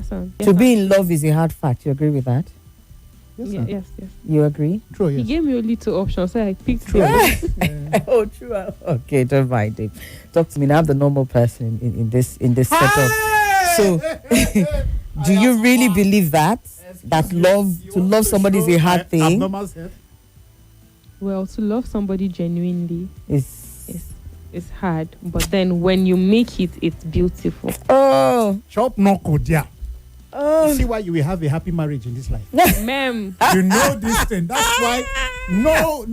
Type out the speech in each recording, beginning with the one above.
sir. To be in love is a hard fact. You agree with that? Yes, Yeah, sir. yes. You agree? True, He yes. gave me only 2 options, so I picked True. them. Oh, true. Okay, don't mind it. Talk to me now. I'm the normal person in this setup. So, do you really believe that to love somebody is a hard thing? Abnormal set. Well, to love somebody genuinely It's is hard, but then when you make it, it's beautiful. oh Chop no kodia. oh. See why you will have a happy marriage in this life. Ma'am. You know this thing. That's why no.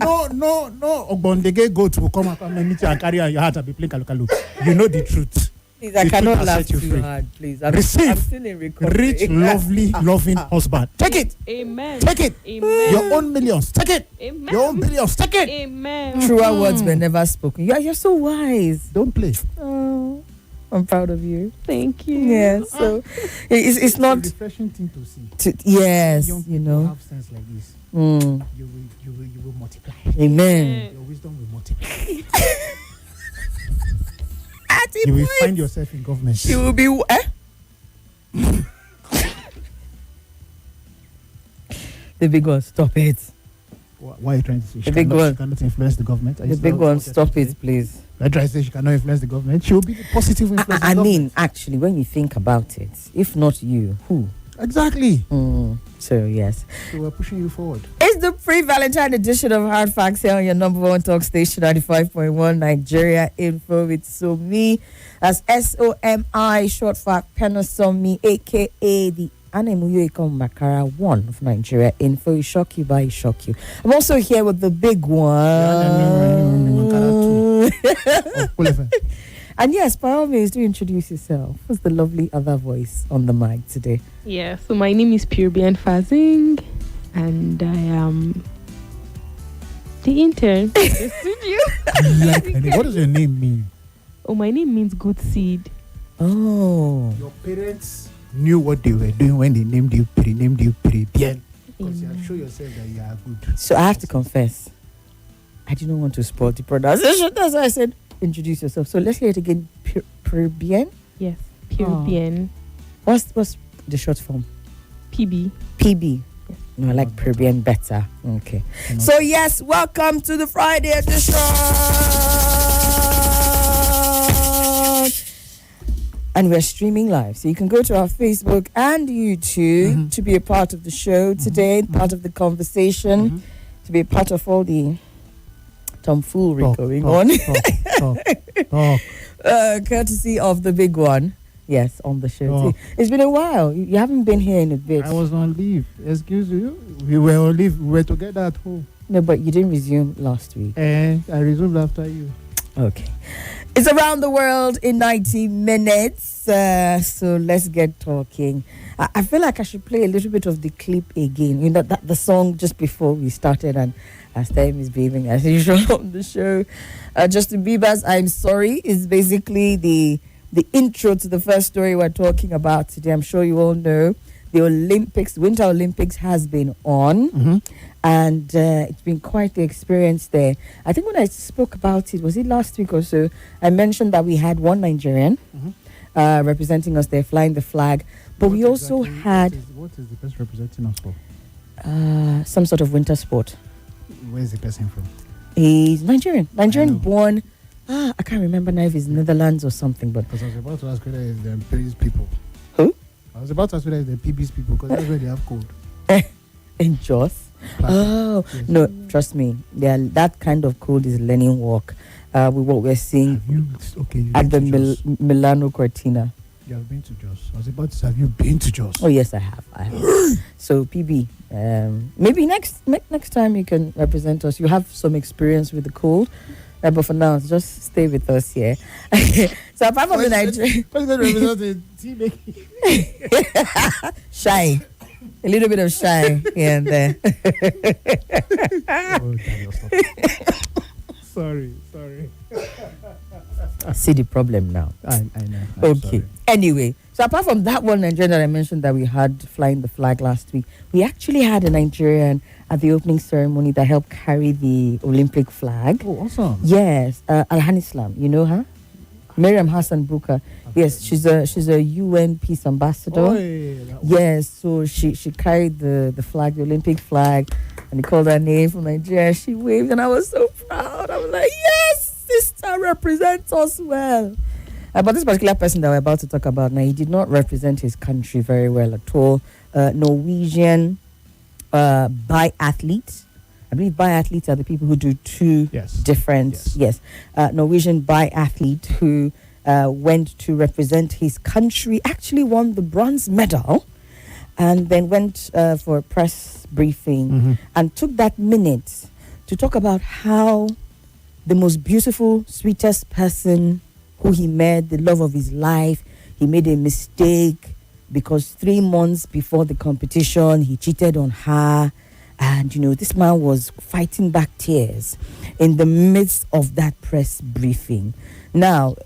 Ogbondege goat will come and meet you and carry your heart and be playing kalukalu. You know the truth. Please, I The cannot truth has laugh set you too free. hard. Please, I'm Receive. still in recovery. Rich, lovely, loving husband. Take it. Amen. Take it. Amen. Your own millions. Take it. Amen. Your own billions. Take it. Amen. Truer words were never spoken. You're so wise. Don't play. Oh, I'm proud of you. Thank you. Yeah. So it's not. It's a refreshing thing to see. Yes, Young you people know. have sense like this. Mm. You will multiply. Amen. Your wisdom will multiply. At You will point, find yourself in government. you will be. The big one, stop it. Why are you trying to say The big one. she cannot influence the government? The big one, stop it, please. I try to say she cannot influence the government. She will be the positive influence. I in the mean, actually, when you think about it, if not you, who? government. Exactly. So, yes. So we're pushing you forward. It's the pre-Valentine edition of Hard Facts here on your number one talk station, 95.1 Nigeria Info with Somi. That's SOMI, short for Somi, a.k.a. the Anemuyo Makara one of Nigeria Info. Shock you by shock you. I'm also here with the big one. And yes, by all means, do introduce yourself. Who's the lovely other voice on the mic today? Yeah, so my name is Purebian Fazing, and I am the intern in the studio. What does your name mean? Oh, my name means good seed. Oh. Your parents knew what they were doing when they named you Purebian. Because you have shown yourself that you are good. So I have to confess, I didn't want to spoil the pronunciation. That's why I said, introduce yourself. So let's hear it again. Purebian? Yes, Purebian. What's the short form? PB. PB. Yes. No, I like Not better. Purebian better. Okay. Not So yes, welcome to the Friday edition. And we're streaming live. So you can go to our Facebook and YouTube to be a part of the show today, part of the conversation, to be a part of all the tomfoolery going on. Talk. Courtesy of the big one. Yes, on the show. Oh. too. It's been a while. You haven't been here in a bit. I was on leave. Excuse you. We were on leave. We were together at home. No, but you didn't resume last week. And I resumed after you. Okay. It's around the world in 90 minutes. So let's get talking. I feel like I should play a little bit of the clip again. You know, that the song just before we started, and as time is behaving as usual on the show. Justin Bieber's I'm Sorry is basically the intro to the first story we're talking about today. I'm sure you all know the Olympics, Winter Olympics has been on. And it's been quite the experience there. I think when I spoke about it, was it last week or so, I mentioned that we had one Nigerian representing us there, flying the flag. But we also had What is the person representing us for? some sort of winter sport. Where is the person from? He's Nigerian. I Nigerian know. born. I can't remember now if it's Netherlands or something, but Because I was about to ask whether it's the PB's people. Who? I was about to ask whether it's the PB's people because that's where they have cold. in Jos. Plastic. Oh, Yes. no, trust me. Yeah, that kind of code is learning walk. With what we're seeing Have you, okay, you've at the been to Jos. Milano Cortina. You have been to Jos. I was about to say, have you been to Jos? Oh yes, I have. So PB, maybe next time you can represent us. You have some experience with the cold, but for now, just stay with us here. So apart from the Nigerian, What's that representing? Tea making? shy, a little bit of shy here and there. Oh, Daniel, stop. Sorry. See the problem now. I know. I'm Okay. sorry. Anyway, so apart from that one Nigerian that I mentioned that we had flying the flag last week, we actually had a Nigerian at the opening ceremony that helped carry the Olympic flag. Oh, awesome. Yes, Al Hanislam, you know her? Miriam Hassan Buka. I've Yes, she's a UN peace ambassador. Oi, Yes, so she carried the flag, the Olympic flag, and he called her name from Nigeria. She waved, and I was so proud. I was like, yes, sister represents us well. But this particular person that we're about to talk about now, he did not represent his country very well at all. Norwegian biathletes. I believe biathletes are the people who do two different. Yes. Norwegian biathlete who went to represent his country, actually won the bronze medal, and then went for a press briefing and took that minute to talk about how the most beautiful, sweetest person who he met, the love of his life, he made a mistake because 3 months before the competition, he cheated on her. And, this man was fighting back tears in the midst of that press briefing. Now,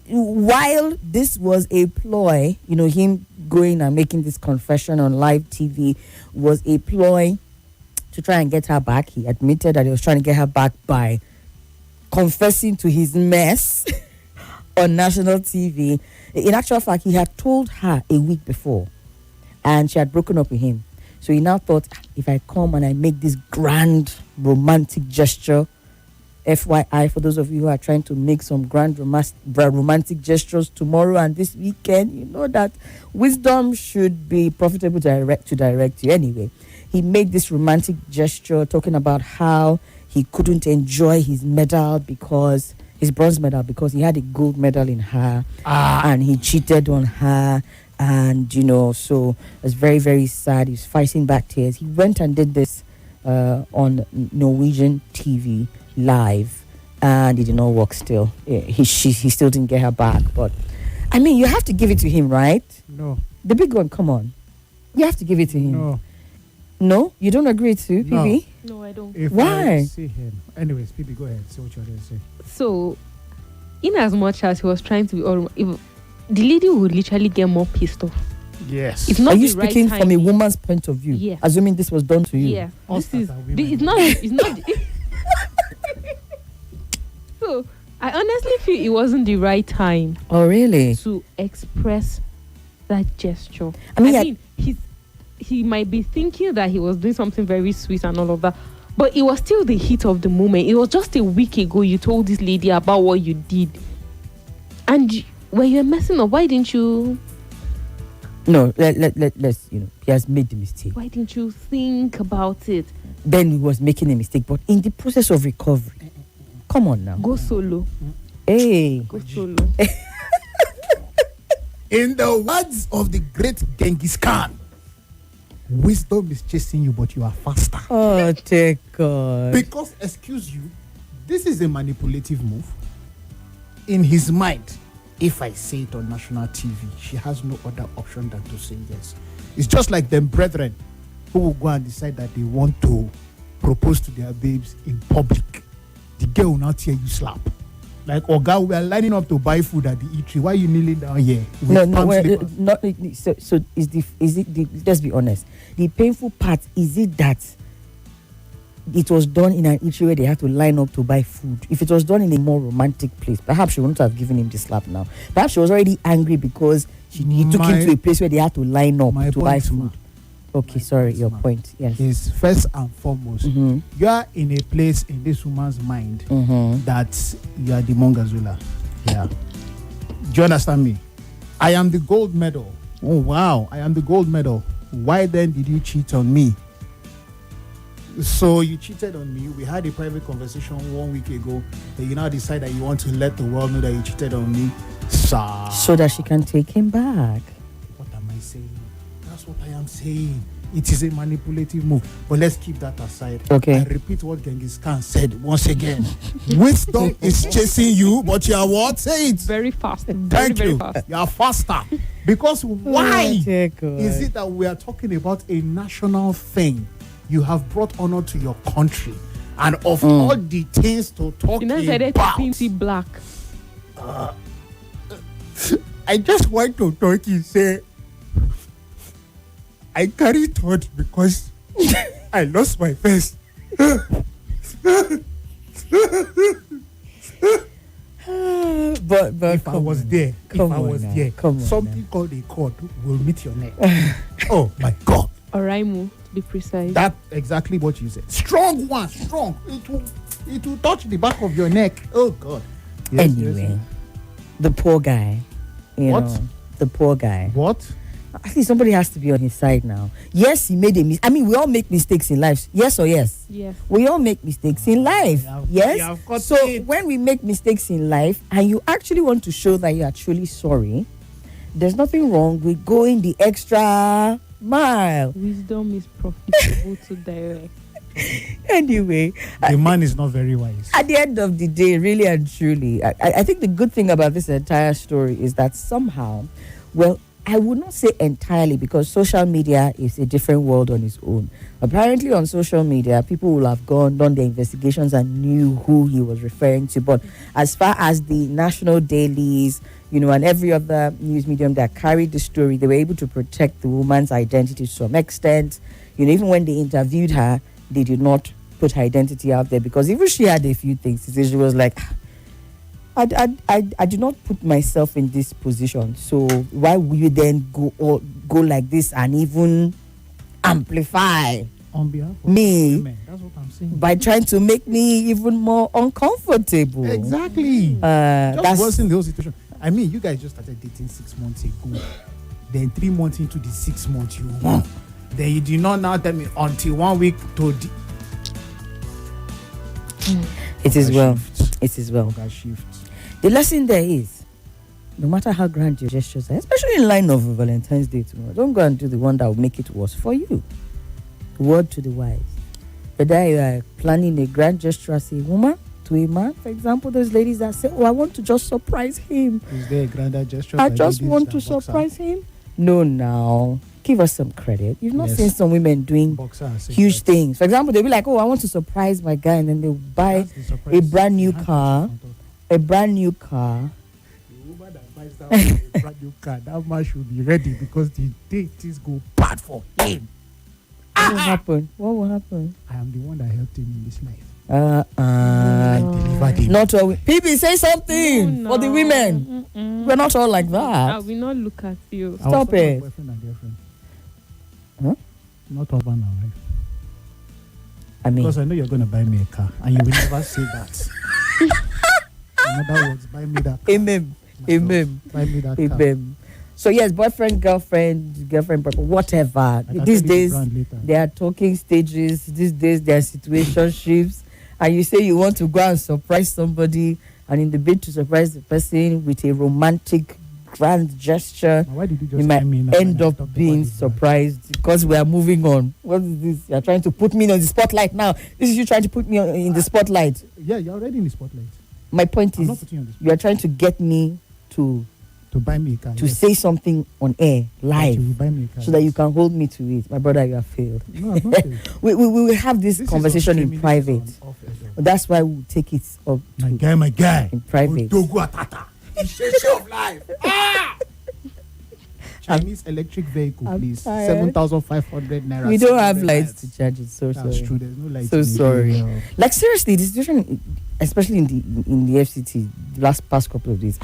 while this was a ploy, him going and making this confession on live TV was a ploy to try and get her back. He admitted that he was trying to get her back by confessing to his mess on national TV. In actual fact, he had told her a week before, and she had broken up with him. So he now thought, if I come and I make this grand romantic gesture, FYI, for those of you who are trying to make some grand romantic gestures tomorrow and this weekend, you know that wisdom should be profitable to direct you. Anyway, he made this romantic gesture talking about how he couldn't enjoy his medal because his bronze medal because he had a gold medal in her and he cheated on her. And, so it was very, very sad. He was fighting back tears. He went and did this on Norwegian TV live, and it did not work still. He still didn't get her back. But, I mean, you have to give it to him, right? No. The big one, come on. You have to give it to him. No. No? You don't agree to, PB? No, I don't. If Why? I see him. Anyways, PB, go ahead. Say what you're going to say. So, in as much as he was trying to be the lady would literally get more pissed off. Yes. It's not Are you the right speaking time. from a woman's point of view? Yeah. Assuming this was done to you? Yeah. Us This is that are women. it's not So I honestly feel it wasn't the right time Oh, really? to express that gesture. I mean, he might be thinking that he was doing something very sweet and all of that, but it was still the heat of the moment. It was just a week ago you told this lady about what you did, and when you're messing up, why didn't you? No, let's, he has made the mistake. Why didn't you think about it? Then he was making a mistake, but in the process of recovery, come on now. Go solo. Hey. Go solo. In the words of the great Genghis Khan, wisdom is chasing you, but you are faster. Oh, thank God. Because, excuse you, this is a manipulative move. In his mind, if I say it on national TV, she has no other option than to say yes. It's just like them brethren who will go and decide that they want to propose to their babes in public. The girl will not hear you slap. Like, oh God, we are lining up to buy food at the eatery. Why are you kneeling down here? So let's be honest. The painful part, is it that it was done in an eatery where they had to line up to buy food? If it was done in a more romantic place, perhaps she wouldn't have given him the slap now. Perhaps she was already angry because he took him to a place where they had to line up to buy food. Okay, sorry, your point. Yes. Is first and foremost, you are in a place in this woman's mind that you are the Mongazula. Yeah. Do you understand me? I am the gold medal. Oh, wow. I am the gold medal. Why then did you cheat on me? So you cheated on me. We had a private conversation 1 week ago. That you now decide that you want to let the world know that you cheated on me. So that she can take him back. What am I saying? That's what I am saying. It is a manipulative move. But let's keep that aside. Okay. I repeat what Genghis Khan said once again. Wisdom is chasing you, but you are what? Say it. Very fast. Thank you. Fast. You are faster. Because why is is it that we are talking about a national thing? You have brought honor to your country. And of all the things to talk about, black. I just want to talk and say, I carry thought because I lost my face. but If I was there, come on something called a cord will meet your neck. Oh my God! Oraimo, to be precise. That's exactly what you said. Strong one, strong. It will touch the back of your neck. Oh God. Yes, anyway, the poor guy. What? The poor guy. What? I think somebody has to be on his side now. Yes, he made a mistake. I mean, we all make mistakes in life. Yes or yes? Yes. We all make mistakes in life. Yes. So it. when we make mistakes in life and you actually want to show that you are truly sorry, there's nothing wrong with going the extra mile. Wisdom is profitable to direct. Anyway, The man is not very wise. at the end of the day, really and truly, I think the good thing about this entire story is that somehow, well, I would not say entirely, because social media is a different world on its own. Apparently on social media, people will have done their investigations and knew who he was referring to. But as far as the national dailies, and every other news medium that carried the story, they were able to protect the woman's identity to some extent. Even when they interviewed her, they did not put her identity out there, because even she had a few things to say. She was like, I do not put myself in this position, so why will you then go like this and even amplify On behalf of me women, that's what I'm saying. by trying to make me even more uncomfortable? Exactly. Just That's worsen the whole situation. I mean, you guys just started dating 6 months ago. Then 3 months into the 6 months, you won. Then you did not now tell me until 1 week to it is well. shift. It is well. Oga shift. The lesson there is, no matter how grand your gestures are, especially in line of Valentine's Day tomorrow, don't go and do the one that will make it worse for you. Word to the wise. Whether you are planning a grand gesture as a woman to a man, for example, those ladies that say, I want to just surprise him. Is there a grander gesture? I by just ladies want than to boxer? surprise him. No, now. Give us some credit. You've not Yes. seen some women doing Boxer and say huge that. things. For example, they'll be like, I want to surprise my guy, and then they'll buy That's the surprise. a brand new You have to car. put on top. a brand new car. The woman that buys that man a brand new car, that man should be ready, because the day things go bad for him. What will happen? What will happen? I am the one that helped him in this life. I delivered him. Not all. PB, say something for the women. We're not all like I that. will not look at you. I was Stop talking it. about boyfriend and girlfriend. Huh? Not husband and wife. I mean, Because I know you're going to buy me a car, and you will never say that. In other words, buy me that car. amen, myself. amen, Buy me that car. amen. So yes, boyfriend, girlfriend, boyfriend, whatever. I can These tell you the days, brand later. they are talking stages. These days, they are situationships. And you say you want to go and surprise somebody, and in the bid to surprise the person with a romantic, grand gesture, Now, why did you just you might tell me now end when I up talked being about the brand? surprised because we are moving on. What is this? You are trying to put me on the spotlight now. This is you trying to put me in the spotlight. Yeah, you're already in the spotlight. My point I'm not is, putting you on the spotlight. you are trying to get me to buy me a car. yes. say something on air, That live, you will buy me a car, so that you yes. can hold me to it. My brother, you have failed. No, I'm not. We will have this This is conversation on in streaming, private. this is on off air. That's why we'll take it up My guy. in private. Odogu Atata. Isheshe of life. Ah! Chinese electric vehicle, I'm please. tired. 7,500 naira. We don't have 700 lights lights. to charge it. So That's sorry. true. There's no light. So in the sorry. area. Like seriously, the situation, especially in the FCT, the past couple of days.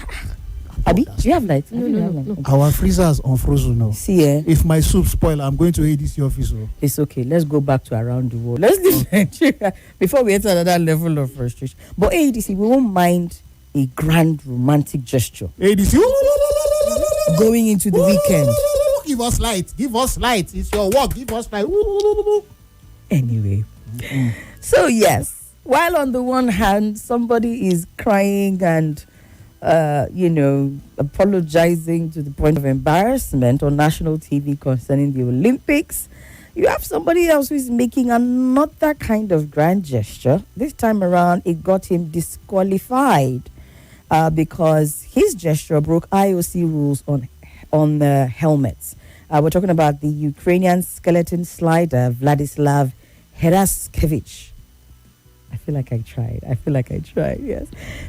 Abi, do you have lights? No, Abi, you no, have no, lights? no. Our freezers unfrozen now. See, If my soup spoil, I'm going to ADC office. Oh. it's okay. Let's go back to around the world. Let's leave Nigeria before we enter another level of frustration. But ADC, we won't mind a grand romantic gesture ADC. going into the weekend. Give us light. Give us light. It's your work. Give us light. Anyway, so yes, while on the one hand somebody is crying and apologizing to the point of embarrassment on national TV concerning the Olympics, you have somebody else who is making another kind of grand gesture. This time around, it got him disqualified because his gesture broke IOC rules on the helmets. We're talking about the Ukrainian skeleton slider, Vladislav Heraskevich. I feel like I tried, yes.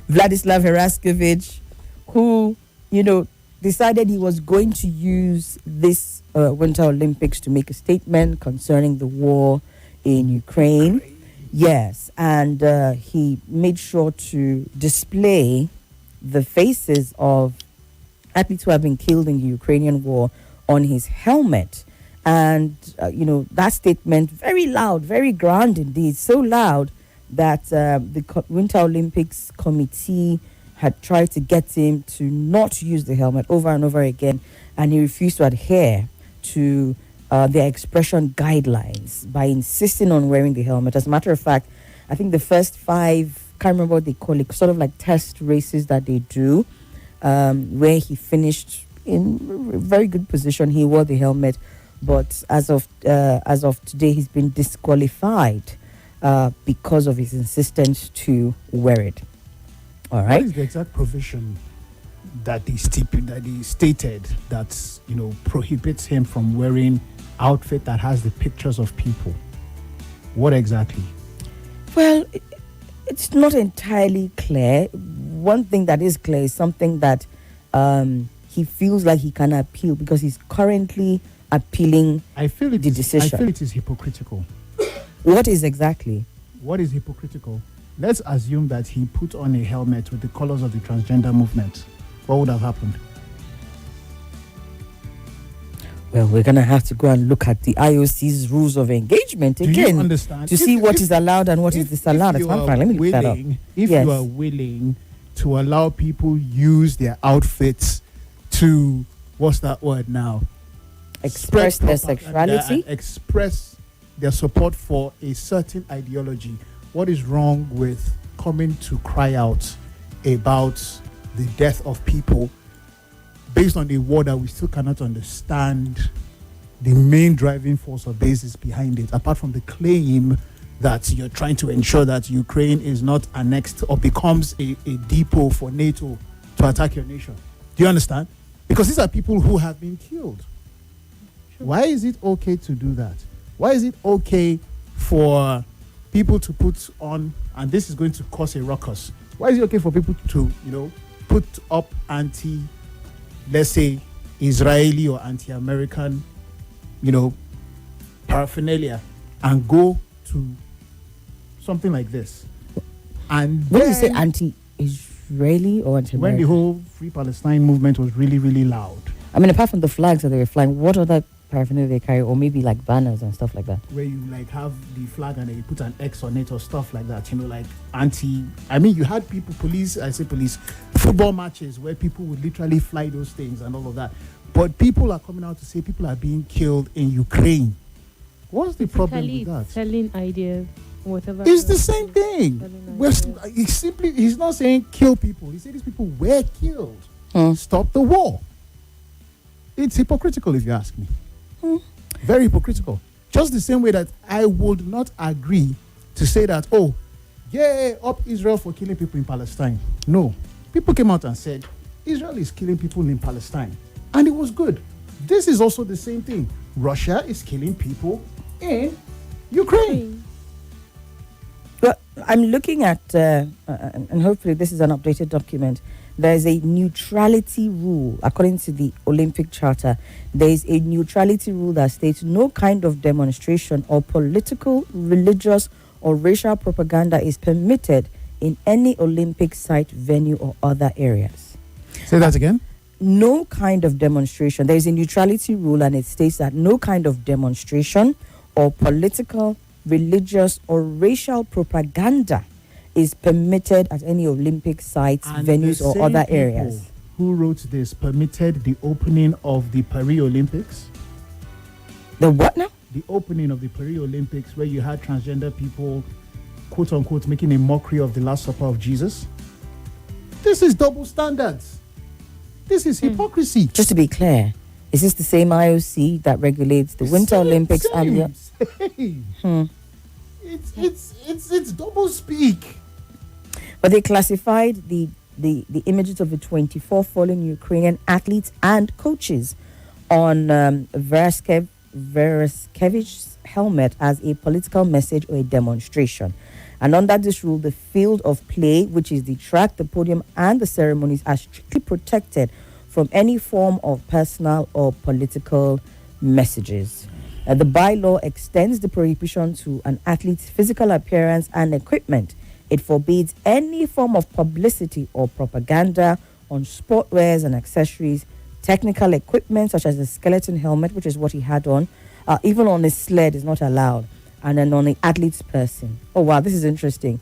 Vladislav Heraskevich, who, decided he was going to use this Winter Olympics to make a statement concerning the war in Ukraine. Yes, and he made sure to display the faces of athletes who have been killed in the Ukrainian war on his helmet. And, that statement, very loud, very grand indeed, so loud that the Winter Olympics Committee had tried to get him to not use the helmet over and over again, and he refused to adhere to their expression guidelines by insisting on wearing the helmet. As a matter of fact, I think the first 5, can't remember what they call it, sort of like test races that they do, where he finished in a very good position. He wore the helmet, but as of today, he's been disqualified because of his insistence to wear it. All right. What is the exact provision that he stated that prohibits him from wearing outfit that has the pictures of people? What exactly? Well, it's not entirely clear. One thing that is clear is something that he feels like he can appeal, because he's currently appealing the decision. I feel it is hypocritical. What is exactly? What is hypocritical? Let's assume that he put on a helmet with the colors of the transgender movement. What would have happened? Well, we're going to have to go and look at the IOC's rules of engagement again. Do you understand? To see what is allowed and what is disallowed. Let me look that up. If you are willing to allow people use their outfits to, what's that word now? Express their sexuality. Express their support for a certain ideology. What is wrong with coming to cry out about the death of people based on a war that we still cannot understand the main driving force or basis behind it, apart from the claim that you're trying to ensure that Ukraine is not annexed or becomes a depot for NATO to attack your nation? Do you understand? Because these are people who have been killed. Sure. Why is it okay to do that? Why is it okay for people to put on, and this is going to cause a ruckus, why is it okay for people to, put up let's say, Israeli or anti-American, paraphernalia and go to something like this? And when you say anti-Israeli or anti-American? When the whole Free Palestine movement was really, really loud. I mean, apart from the flags that they were flying, what other paraphernalia they carry, or maybe like banners and stuff like that? Where you have the flag and then you put an X on it or stuff like that, you had football matches where people would literally fly those things and all of that. But people are coming out to say people are being killed in Ukraine. What's the problem with that? Selling ideas, whatever. It's the same thing. He's not saying kill people. He said these people were killed. Stop the war. It's hypocritical if you ask me. Very hypocritical. Just the same way that I would not agree to say that, up Israel for killing people in Palestine. No. People came out and said, Israel is killing people in Palestine. And it was good. This is also the same thing. Russia is killing people in Ukraine. Well, I'm looking at, and hopefully this is an updated document. There's a neutrality rule, according to the Olympic Charter. There is a neutrality rule that states no kind of demonstration or political, religious, or racial propaganda is permitted in any Olympic site, venue, or other areas. Say that again. No kind of demonstration. There is a neutrality rule, and it states that no kind of demonstration or political, religious, or racial propaganda is permitted at any Olympic sites, and venues, or other areas. Who wrote this permitted the opening of the Paris Olympics? The what now? The opening of the Paris Olympics, where you had transgender people, quote unquote, making a mockery of the Last Supper of Jesus. This is double standards. This is hypocrisy. Just to be clear, is this the same IOC that regulates the Winter Olympics and the? It's double speak. But they classified the images of the 24 fallen Ukrainian athletes and coaches on Vereshkevich's helmet as a political message or a demonstration. And under this rule, the field of play, which is the track, the podium, and the ceremonies, are strictly protected from any form of personal or political messages. The bylaw extends the prohibition to an athlete's physical appearance and equipment, It forbids any form of publicity or propaganda on sportwears and accessories, technical equipment such as the skeleton helmet, which is what he had on, even on his sled is not allowed, and then on the athlete's person. Oh wow, this is interesting.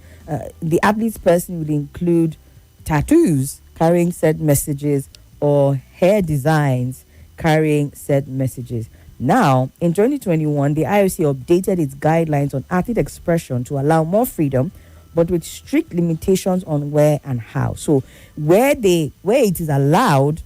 The athlete's person would include tattoos carrying said messages or hair designs carrying said messages. Now, in 2021, the IOC updated its guidelines on athlete expression to allow more freedom, but with strict limitations on where and how. So, where it is allowed,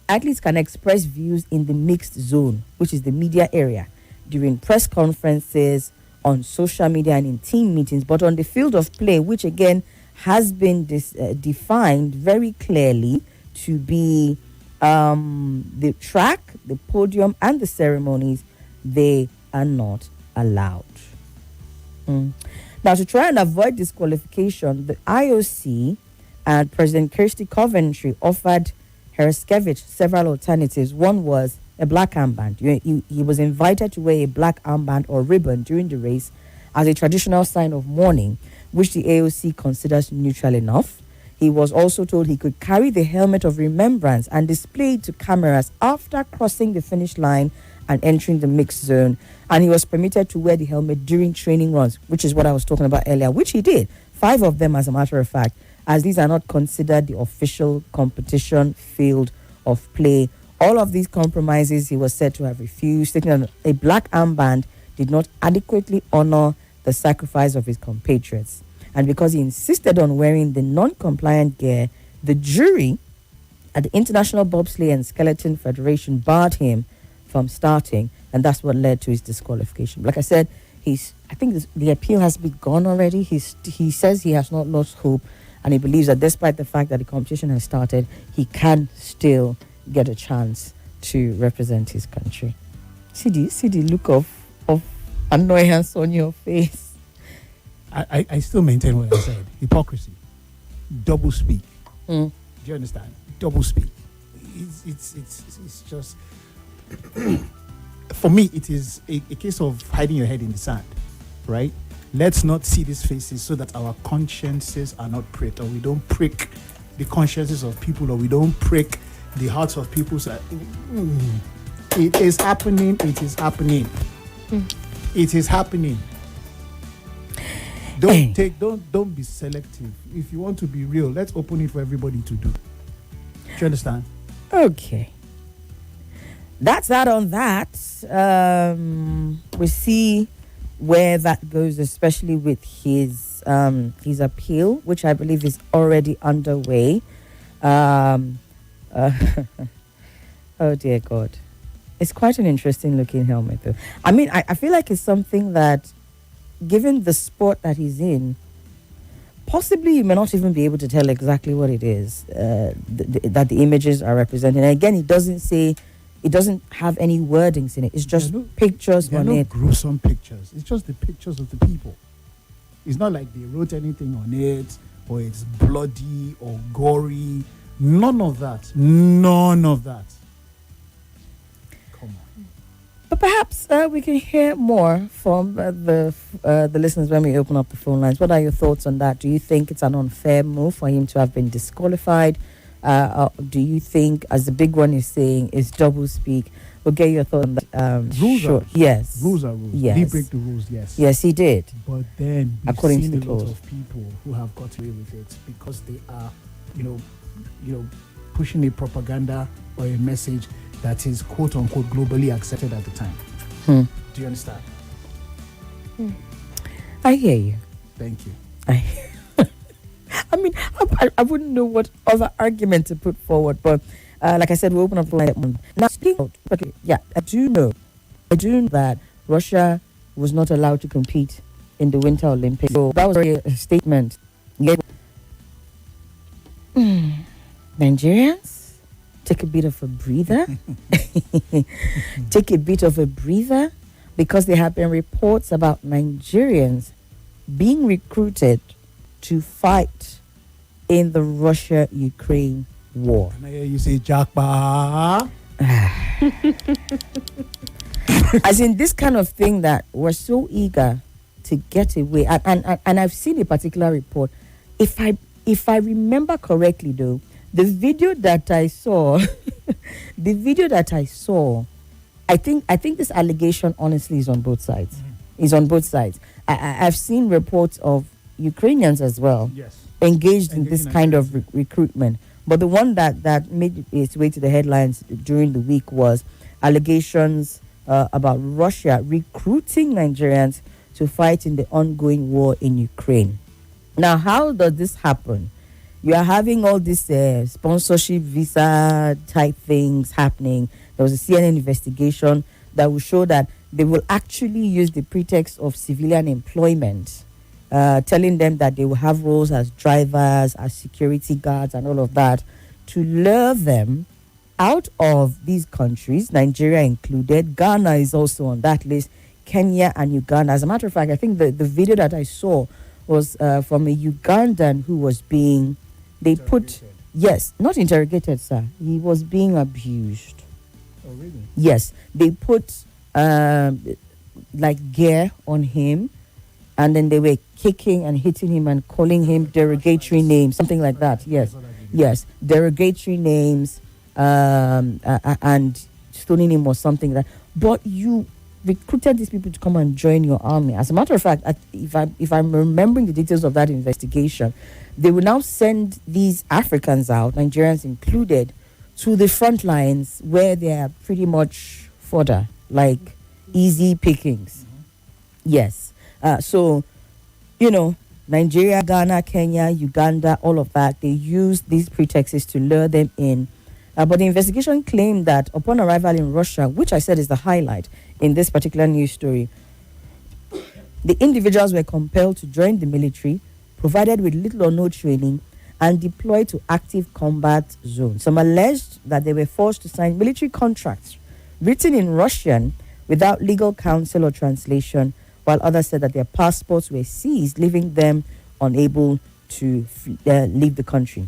athletes can express views in the mixed zone, which is the media area, during press conferences, on social media, and in team meetings. But on the field of play, which again has been defined very clearly to be the track, the podium, and the ceremonies, they are not allowed. Now, to try and avoid disqualification, the IOC and President Kirsty Coventry offered Herskevich several alternatives. One was a black armband. He was invited to wear a black armband or ribbon during the race as a traditional sign of mourning, which the AOC considers neutral enough. He was also told he could carry the helmet of remembrance and display it to cameras after crossing the finish line and entering the mixed zone. And he was permitted to wear the helmet during training runs, which is what I was talking about earlier, which he did. 5 of them, as a matter of fact, as these are not considered the official competition field of play. All of these compromises he was said to have refused, stating that a black armband did not adequately honor the sacrifice of his compatriots. And because he insisted on wearing the non-compliant gear, the jury at the International Bobsleigh and Skeleton Federation barred him from starting, and that's what led to his disqualification. Like I said, I think the appeal has begun already. He says he has not lost hope, and he believes that despite the fact that the competition has started, he can still get a chance to represent his country. See the look of annoyance on your face. I still maintain what I said. Hypocrisy. Double speak. Do you understand? Double speak. It's just... For me, it is a case of hiding your head in the sand, right? Let's not see these faces so that our consciences are not pricked, or we don't prick the consciences of people, or we don't prick the hearts of people. So, it is happening. It is happening. It is happening. Don't be selective. If you want to be real, let's open it for everybody to do. Do you understand? Okay. That's that on that. We see where that goes, especially with his appeal, which I believe is already underway. Oh dear God. It's quite an interesting looking helmet though. I mean, I feel like it's something that, given the sport that he's in, possibly you may not even be able to tell exactly what it is that the images are representing. And again, it doesn't have any wordings in it. It's just pictures on it. Gruesome pictures. It's just the pictures of the people. It's not like they wrote anything on it, or it's bloody or gory. None of that. None of that. Come on. But perhaps we can hear more from the listeners when we open up the phone lines. What are your thoughts on that? Do you think it's an unfair move for him to have been disqualified? Do you think, as the big one is saying, is double speak? We'll get your thoughts on that. Rules are yes. Rules are rules. Yes. He break the rules, yes. Yes, he did. But then we've According seen to the a lot clause. of people who have got away with it because they are, pushing a propaganda or a message that is quote unquote globally accepted at the time. Do you understand? I hear you. Thank you. I mean, I wouldn't know what other argument to put forward, but like I said, we'll open up the line. Now, I do know that Russia was not allowed to compete in the Winter Olympics. So that was a statement. Nigerians, take a bit of a breather. Take a bit of a breather, because there have been reports about Nigerians being recruited to fight in the Russia-Ukraine war. Can I hear you say Jackpot? As in this kind of thing that we're so eager to get away. And I've seen a particular report. If I remember correctly, though, the video that I saw, I think this allegation honestly is on both sides. Is on both sides. I've seen reports of Ukrainians as well engaged in this kind of recruitment. But the one that made its way to the headlines during the week was allegations about Russia recruiting Nigerians to fight in the ongoing war in Ukraine. Now, how does this happen? You are having all this sponsorship visa type things happening. There was a CNN investigation that will show that they will actually use the pretext of civilian employment, telling them that they will have roles as drivers, as security guards, and all of that, to lure them out of these countries, Nigeria included. Ghana is also on that list, Kenya and Uganda. As a matter of fact, I think the video that I saw was from a Ugandan who was being, not interrogated, sir. He was being abused. Oh, really? Yes, they put like gear on him, and then they were kicking and hitting him and calling him derogatory names, something like that. Yes, derogatory names, and stoning him or something like that. But you recruited these people to come and join your army. As a matter of fact, if I'm remembering the details of that investigation, they will now send these Africans out, Nigerians included, to the front lines where they are pretty much fodder, like easy pickings. Yes. So, Nigeria, Ghana, Kenya, Uganda, all of that, they use these pretexts to lure them in. But the investigation claimed that upon arrival in Russia, which I said is the highlight in this particular news story, the individuals were compelled to join the military, provided with little or no training, and deployed to active combat zones. Some alleged that they were forced to sign military contracts written in Russian without legal counsel or translation, while others said that their passports were seized, leaving them unable to leave the country.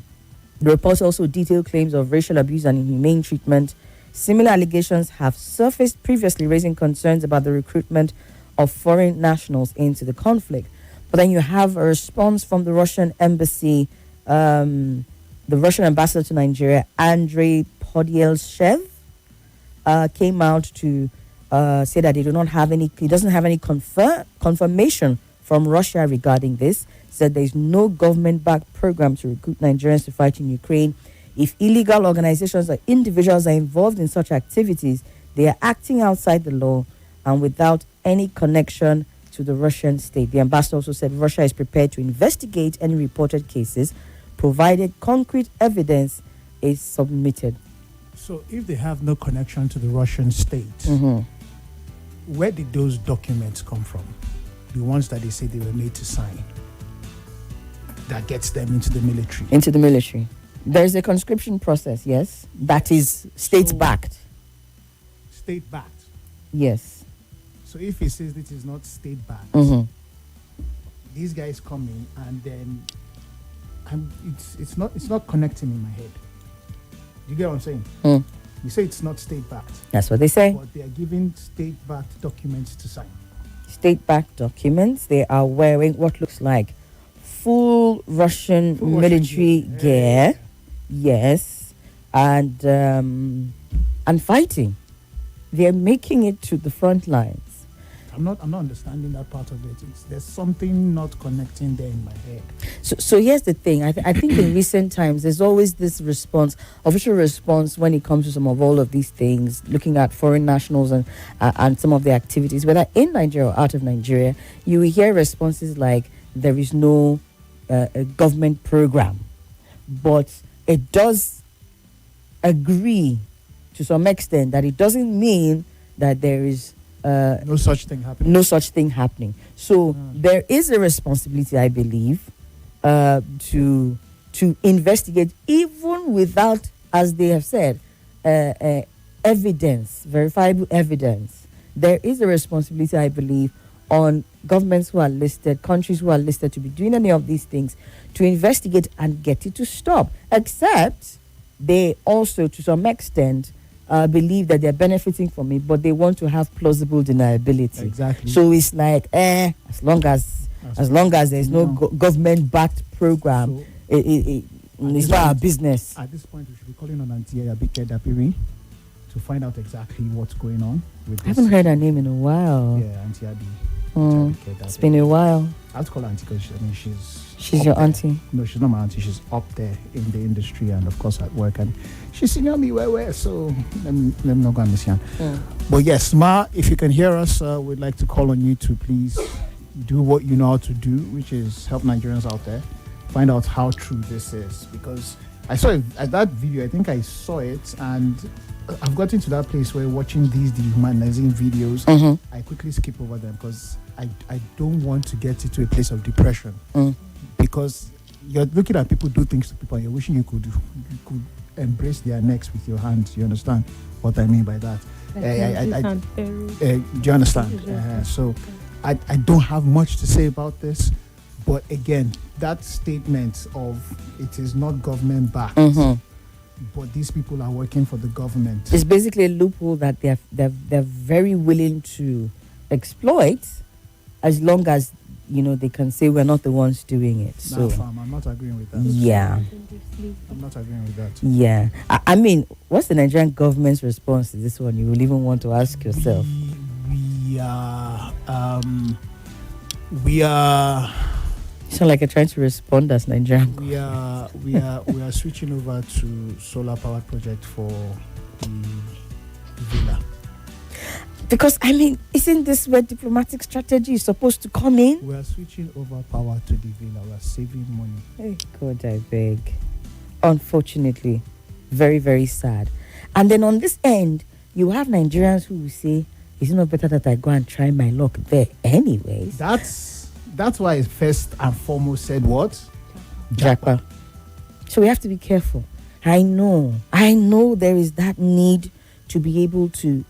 The reports also detailed claims of racial abuse and inhumane treatment. Similar allegations have surfaced previously, raising concerns about the recruitment of foreign nationals into the conflict. But then you have a response from the Russian embassy, the Russian ambassador to Nigeria, Andrei Podyelshev, came out to say that he doesn't have any confirmation from Russia regarding this. Said there is no government-backed program to recruit Nigerians to fight in Ukraine. If illegal organizations or individuals are involved in such activities, they are acting outside the law and without any connection to the Russian state. The ambassador also said Russia is prepared to investigate any reported cases, provided concrete evidence is submitted. So if they have no connection to the Russian state, where did those documents come from? The ones that they say they were made to sign, that gets them into the military. Into the military. There's a conscription process, yes, that is state-backed. State-backed? Yes. So if he says it is not state-backed, these guys come in and then it's not connecting in my head. You get what I'm saying? You say it's not state-backed. That's what they say. But they are giving state-backed documents to sign. State-backed documents. They are wearing what looks like full Russian military gear. Yes. And fighting. They're making it to the front lines. I'm not understanding that part of it. There's something not connecting there in my head. So here's the thing. I think in recent times, there's always this official response when it comes to some of all of these things, looking at foreign nationals and some of the activities, whether in Nigeria or out of Nigeria. You will hear responses like, there is no a government program. But it does agree to some extent that it doesn't mean that there is no such thing happening. So there is a responsibility, I believe, to investigate, even without, as they have said, evidence, verifiable evidence. There is a responsibility, I believe, on governments who are listed, countries who are listed to be doing any of these things, to investigate and get it to stop. Except they also, to some extent, believe that they're benefiting from it, but they want to have plausible deniability. Exactly. So it's like, as long as there's no government-backed program, So, it's not our business. At this point, we should be calling on Auntie Abike Dapiri to find out exactly what's going on with this. I haven't heard her name in a while. Yeah, Auntie Abi. It's been a while. I have to call her auntie because She's up your there. auntie. No, she's not my auntie. She's up there in the industry and of course at work, and she's senior me where. So let me not go and miss you. But yes, Ma, if you can hear us, we'd like to call on you to please do what you know how to do, which is help Nigerians out there find out how true this is. Because I saw that video. I think I saw it, and I've gotten to that place where watching these dehumanizing videos, I quickly skip over them because I don't want to get into a place of depression. Because you're looking at people do things to people and you're wishing you could embrace their necks with your hands. You understand what I mean by that? Do you understand? So I don't have much to say about this, but again, that statement of it is not government backed, but these people are working for the government. It's basically a loophole that they're very willing to exploit, as long as they can say we're not the ones doing it. So I'm not agreeing with that. Yeah. I'm not agreeing with that. Yeah. I mean, what's the Nigerian government's response to this one? You will even want to ask yourself. We are. You sound like you're trying to respond as Nigerian. We are switching over to solar powered project for the villa. Because isn't this where diplomatic strategy is supposed to come in? We are switching over power to the villa. We are saving money. Hey, God, I beg. Unfortunately, very, very sad. And then on this end, you have Nigerians who will say, "Is it not better that I go and try my luck there anyways?" That's why I first and foremost said what? Jackpot. So we have to be careful. I know there is that need to be able to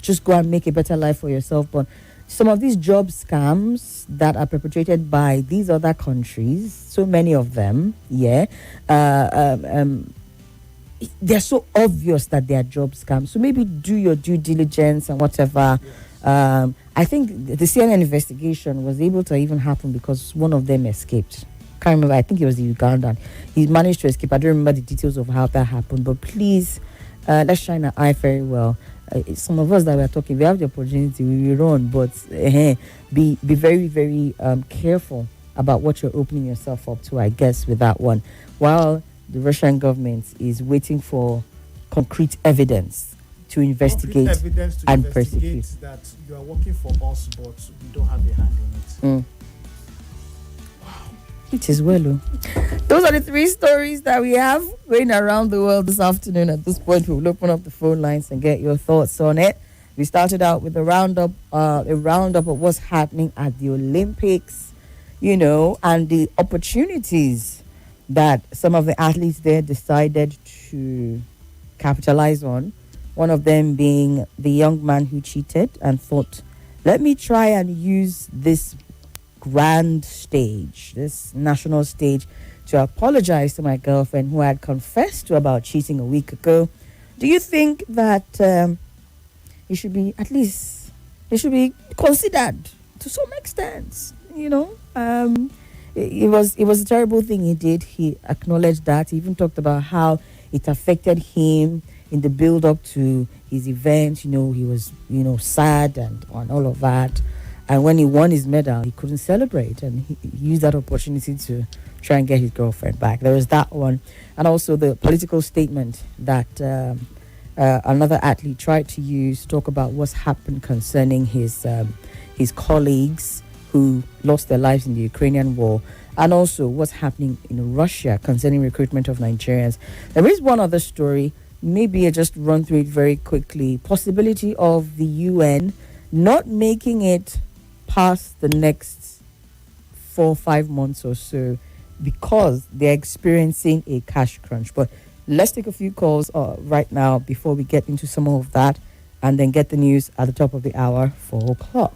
just go and make a better life for yourself, but some of these job scams that are perpetrated by these other countries, so many of them, they're so obvious that they are job scams. So maybe do your due diligence and whatever. Yes. I think the CNN investigation was able to even happen because one of them escaped. Can't remember. I think it was the Ugandan. He managed to escape. I don't remember the details of how that happened, but please, let's shine an eye very well. Some of us that we're talking, we have the opportunity, we will run, but be very, very careful about what you're opening yourself up to, I guess, with that one. While the Russian government is waiting for concrete evidence to investigate and persecute. That you are working for us, but we don't have a hand in it. It is well. Those are the three stories that we have going around the world this afternoon. At this point, we'll open up the phone lines and get your thoughts on it. We started out with a roundup of what's happening at the Olympics, and the opportunities that some of the athletes there decided to capitalize on. One of them being the young man who cheated and thought, let me try and use this grand stage, this national stage, to apologize to my girlfriend who had confessed to about cheating a week ago. Do you think that it should be considered to some extent? It was a terrible thing he did. He acknowledged that. He even talked about how it affected him in the build up to his event. He was sad and all of that. And when he won his medal, he couldn't celebrate, and he used that opportunity to try and get his girlfriend back. There was that one. And also the political statement that another athlete tried to use to talk about what's happened concerning his colleagues who lost their lives in the Ukrainian war, and also what's happening in Russia concerning recruitment of Nigerians. There is one other story. Maybe I just run through it very quickly. Possibility of the UN not making it past the next 4 or 5 months or so because they're experiencing a cash crunch. But let's take a few calls right now before we get into some of that, and then get the news at the top of the hour, 4 o'clock.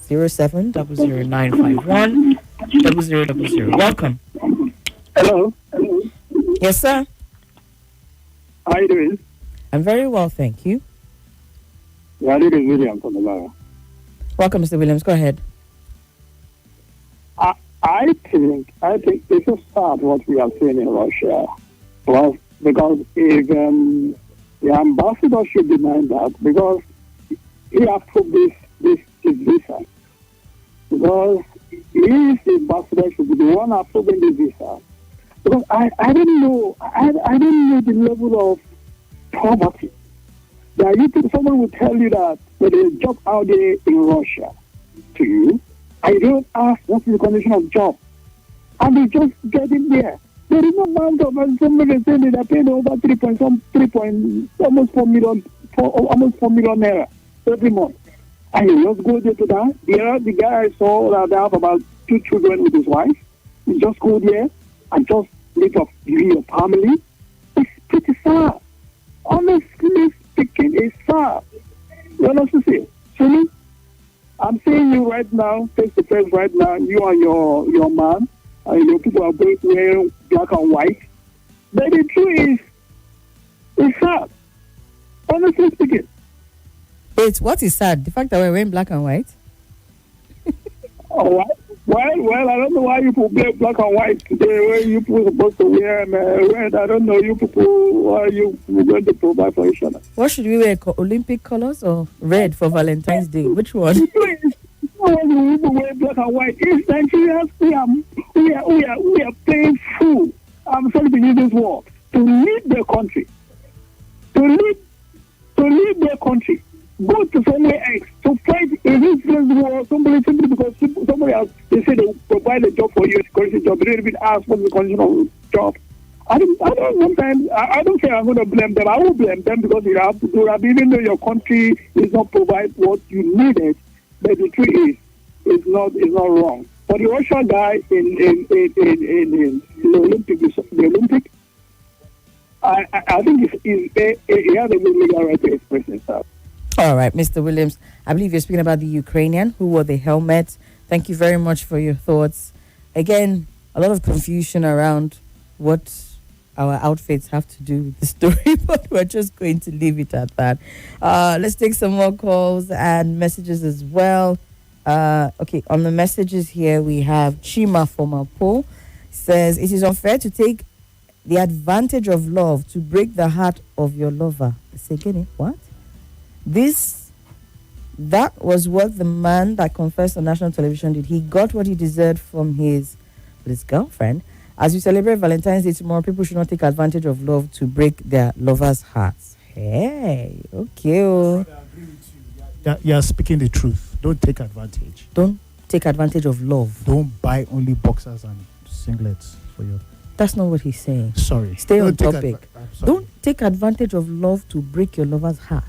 0700951 0000. Welcome. Hello. Yes, sir. How are you doing? I'm very well, thank you. Yeah, this is William from the line. Welcome, Mr. Williams. Go ahead. I think it's so sad what we are seeing in Russia. Well, because if the ambassador should demand that, because he approved this visa. Because he is the ambassador should be the one approving the visa. Because I don't know the level of poverty. Someone will tell you that there is a job out there in Russia to you. I don't ask what is the condition of job. And they just get in there. There is no amount of somebody saying they're paying over almost 4 million naira every month. And you just go there to that. The guy I saw that they have about 2 children with his wife. You just go there and just live off your family. It's pretty sad. Honestly speaking, it's sad. You know what I'm saying? Somi, I'm seeing you right now, face to face right now, you and your man, and your people are both wearing black and white. But the truth is, it's sad. Honestly speaking. Wait, what is sad? The fact that we're wearing black and white? Oh, what? Well, I don't know why you people wear black and white today. Where you people are supposed to wear red. I don't know you people why you going to provide for each other. What should we wear? Olympic colors or red for Valentine's Day? Which one? Please, when you people wear black and white, it's Nigerians. We are paying fool. I'm sorry to use this word, to leave their country. To leave their country. Go to somewhere else to fight a useless war. Somebody simply because somebody else, they say they provide a job for you, security job. They don't even ask for the condition of the job. I don't sometimes I don't say I'm going to blame them. I will blame them because you have to do that. Even though your country is not provide what you needed, but the truth is, it's not wrong. For the Russian guy in the Olympic, I think he has a legal right to express himself. All right, Mr. Williams, I believe you're speaking about the Ukrainian who wore the helmet. Thank you very much for your thoughts. Again, a lot of confusion around what our outfits have to do with the story, but we're just going to leave it at that. Let's take some more calls and messages as well. Okay, on the messages here, we have Chima from Apo. Says, it is unfair to take the advantage of love to break the heart of your lover. Say again, what? That was what the man that confessed on national television did. He got what he deserved from his girlfriend. As we celebrate Valentine's Day tomorrow, people should not take advantage of love to break their lovers' hearts. Hey, okay. Oh. You're speaking the truth. Don't take advantage. Don't take advantage of love. Don't buy only boxers and singlets for your... That's not what he's saying. Sorry. Stay on topic. Don't take advantage of love to break your lover's heart.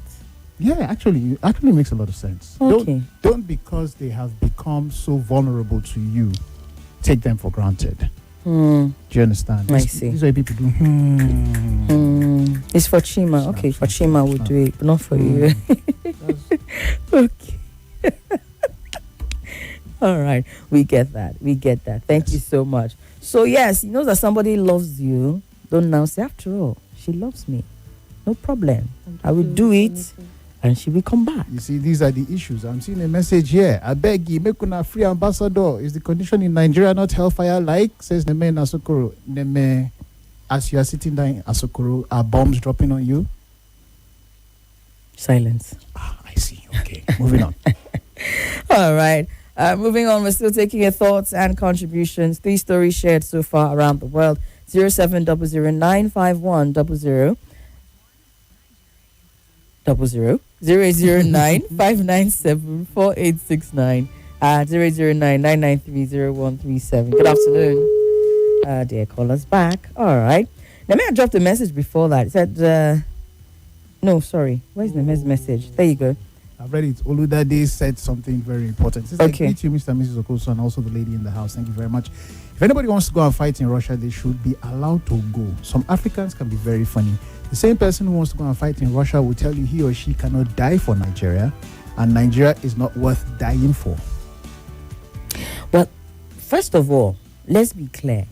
Yeah, actually, it actually makes a lot of sense. Okay. Don't because they have become so vulnerable to you, take them for granted. Do you understand? I see. These are people do. It's for Chima. Okay, for Chima we'll do it, but not for you. Okay. All right. We get that. Thank you so much. So, yes, you know that somebody loves you. Don't now say, after all, she loves me. No problem. I will do it. And she will come back. You see, these are the issues. I'm seeing a message here. I beg you, make una free ambassador. Is the condition in Nigeria not hellfire like? Says Neme in Asokoro. Neme, as you are sitting there in Asokoro, are bombs dropping on you? Silence. I see. Okay. Moving on. All right. Moving on, we're still taking your thoughts and contributions. 3 stories shared so far around the world. 070095100. 009-597-4869 009-993-0137. Good afternoon, dear callers back. All right. Now, may I dropped a message before that? It said, no, sorry. Where's the message? There you go. I've read it. Oludade said something very important. It's okay. Greet you, Mr. and Mrs. Okoso, and also the lady in the house. Thank you very much. If anybody wants to go and fight in Russia, they should be allowed to go. Some Africans can be very funny. The same person who wants to go and fight in Russia will tell you he or she cannot die for Nigeria, and Nigeria is not worth dying for. Well, first of all, let's be clear.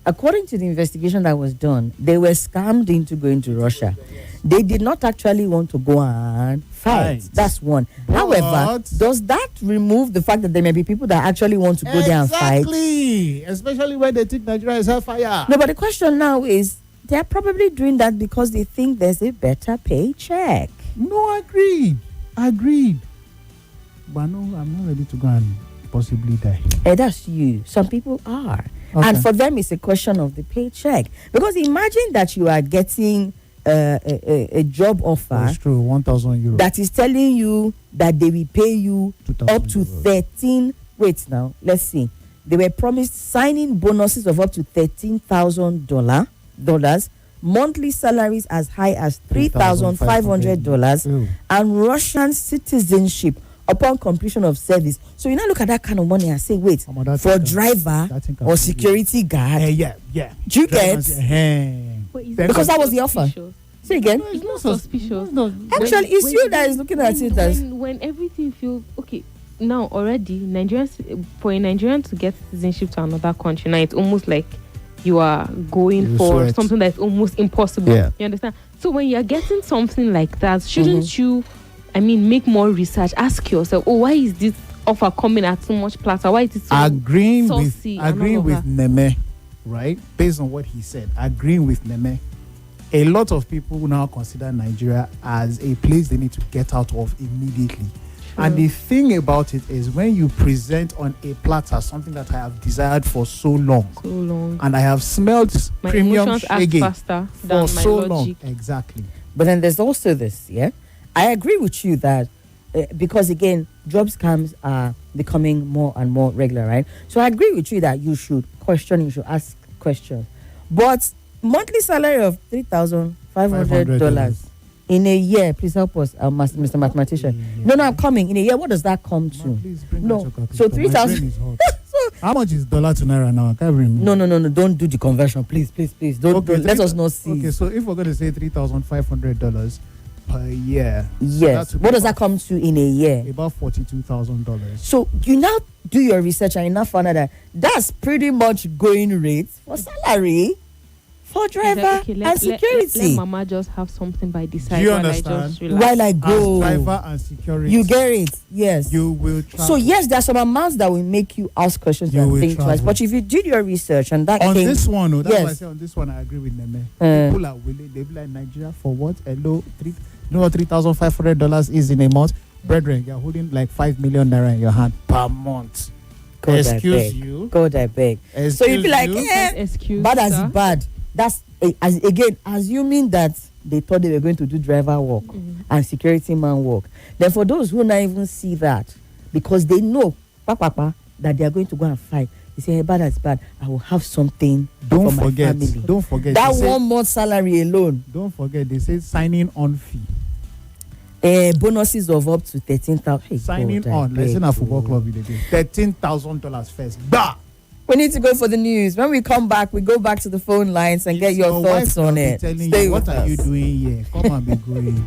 According to the investigation that was done, they were scammed into going to Russia. They did not actually want to go and fight. That's one. But However, does that remove the fact that there may be people that actually want to go there and fight? Exactly. Especially when they think Nigeria is hellfire. No, but the question now is, they're probably doing that because they think there's a better paycheck. No, agreed. But no, I'm not ready to go and possibly die. That's you. Some people are. Okay. And for them, it's a question of the paycheck. Because imagine that you are getting a job offer That's true, 1,000 euros. that is telling you that they will pay you 2,000 up to euros. 13. Wait now, let's see. They were promised signing bonuses of up to $13,000, monthly salaries as high as $3,500, Ew. and Russian citizenship upon completion of service. So you now look at that kind of money and say, wait, Omo, that for thing can- driver that thing can or be- security guard, Yeah. do you get? But is Because it that was the offer. suspicious? Say again. No, It's not sus- suspicious. no. Actually, it's you that is looking at it as when everything feels okay. Now already Nigerians, for a Nigerian to get citizenship to another country, now it's almost like you are going You for sweat. something that's almost impossible. Yeah. You understand? So when you're getting something like that, shouldn't Mm-hmm. you, I mean, make more research? Ask yourself, oh, why is this offer coming at so much platter? Why is it so agreeing saucy and all of with that? Neme, right? Based on what he said, agreeing with Neme, a lot of people now consider Nigeria as a place they need to get out of immediately. And the thing about it is, when you present on a platter something that I have desired for so long, and I have smelled My premium emotions act shege faster for than my so long, logic. exactly. But then there's also this, yeah? I agree with you that because again, job scams are becoming more and more regular, right? So I agree with you that you should question, you should ask questions. But monthly salary of $3,500 in a year, please help us, Mr. Mathematician. Yeah. No, I'm coming. In a year, what does that come to? Man, please bring No. out your calculator. So My 3,000 brain is hot. How much is dollar to naira now? I can't remember. No, don't do the conversion, please. Don't let us not see. Okay, so if we're going to say $3,500 per year, Yes. that would What be does that come to in a year? about $42,000. So you now do your research and you now find out that that's pretty much going rate for salary for driver Okay, and security. Let Mama just have something by the side Do you while I understand? just relax. While I As go, driver and security, you get it. Yes. you will travel. So yes, there are some amounts that will make you ask questions You and will think twice. travel. But if you did your research and that on came, this one, that's why I Yes. say on this one I agree with Neme. Uh. People are willing. They be like, Nigeria for what? Hello, you know what $3,500 is in a month, brethren? You're holding like 5 million naira in your hand per month. God, I Excuse beg. you. God, I beg. So you'd be like, Excuse you? Excuse, bad as sir. bad. That's again assuming that they thought they were going to do driver work and security man work. Then for those who not even see that, because they know that they are going to go and fight, they say, hey, bad as bad, I will have something Don't for forget. my family. Don't forget. That they say- 1 month salary alone, Don't forget. They say signing on fee. bonuses of up to 13,000. Hey, Signing God, I on. Let's say beg a football you. club in the day. $13,000 first. Bah! We need to go for the news. When we come back, we go back to the phone lines and get your thoughts wife on will be it. telling Stay you, with what are you us. doing here? Come and be going.